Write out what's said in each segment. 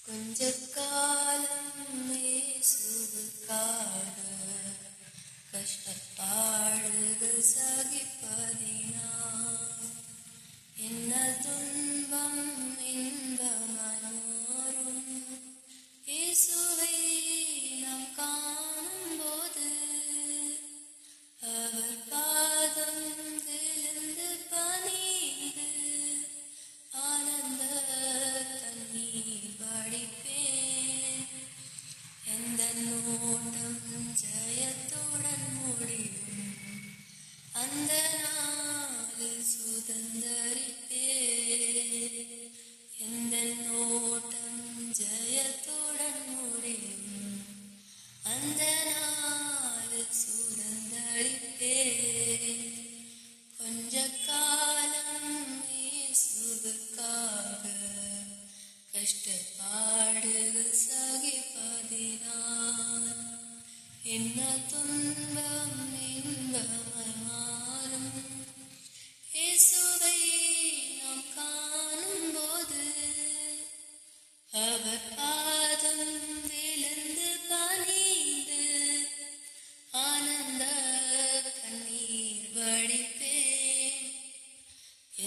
கொஞ்ச காலம் இயேசுவுக்காக கஷ்டப்பாடுகள் சகிப்பதினால் என்ன துன்பம் இன்பமாய் மாறும். இயேசுவை நாம் காணும்போது அவர் பாதம் விழுந்து பணிந்து ஆனந்த தண்ணீர் வடிப்பேன். எந்த நோட்டம் ஜெயத்துடன் முடியும், அந்த நாளில் சுதந்தரிப்பேன். எந்த நோட்டம் ஜெயத்துடன் முடியும், அந்த நாளில் சுதந்தரிப்பேன். கொஞ்ச காலம் இயேசுவுக்காக கஷ்டப்பாடுகள் சகிப்பதினால் என்ன துன்பம் இன்பமாய் மாறும். இயேசுவை நாம் காணும்போது அவர் பாதம் விழுந்து பணிந்து ஆனந்த கண்ணீர் வடிப்பேன்.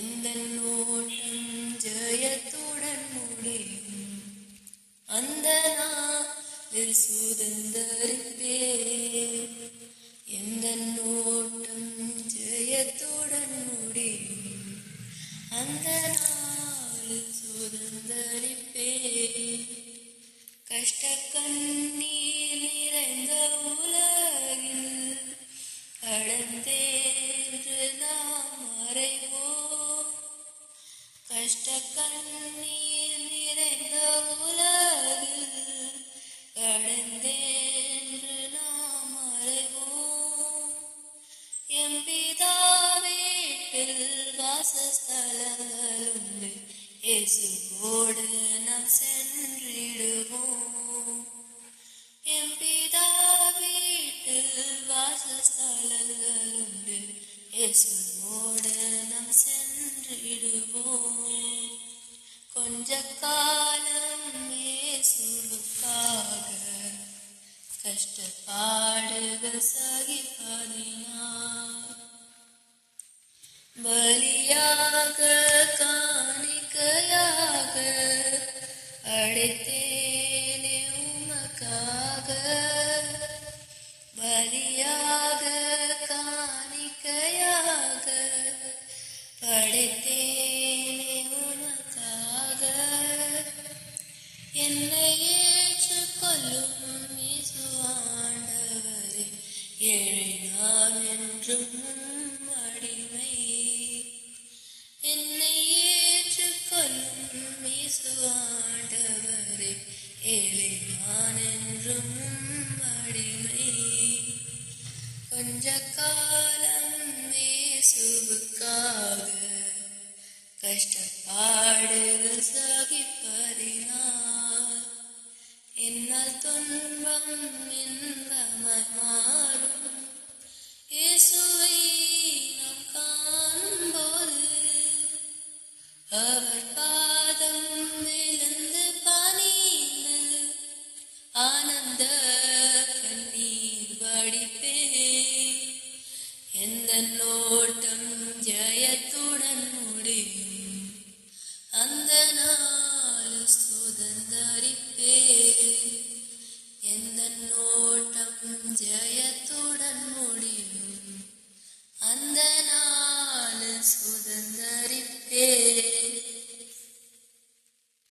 எந்த நோட்டம் ஜெயத்துடன் முடியும், அந்த நாளில் சுதந்தரிப்பேன். எந்த நோட்டம் ஜெயத்துடன் முடியும், அந்த நாளில் சுதந்தரிப்பேன். கஷ்ட கண்ணீர் நிறைந்த உலகில் கடந்தேன்று நாம் மறைவோம். கஷ்ட கண்ணீர் நிறைந்த உலகில் கடந்தேன்று நாம் மறைவோம். எம் பிதா வீட்டில் வாசஸ்தலங்கள் உண்டு, இயேசுவோடு நாம் சென்றிடுவோம். எம் பிதா வீட்டில் வாசஸ்தலங்கள் உண்டு, இயேசுவோடு நாம் சென்றிடுவோம். கொஞ்ச காலம் இயேசுவுக்காக கஷ்டப்பாடுகள் சகிப்பதினால் பலியாக காணிக்கையாக அழைத்தேனே உமக்காக. பலியாக காணிக்கையாக படைத்தேனே உமக்காக. என்னை ஏற்றுக்கொள்ளும் இயேசு ஆண்டவரே, ஏழை நான் என்றும் அடிமை. என்னை ஏற்றுக்கொள்ளும் இயேசு ஆண்டவரே, ஏழை நான் என்றும் அடிமை. கொஞ்ச காலம் இயேசுவுக்காக கஷ்டப்பாடுகள் சகிப்பதினால் என்னால் துன்பம் இன்பமாய் மாறும். இயேசுவை நாம் காணும்போது அவர்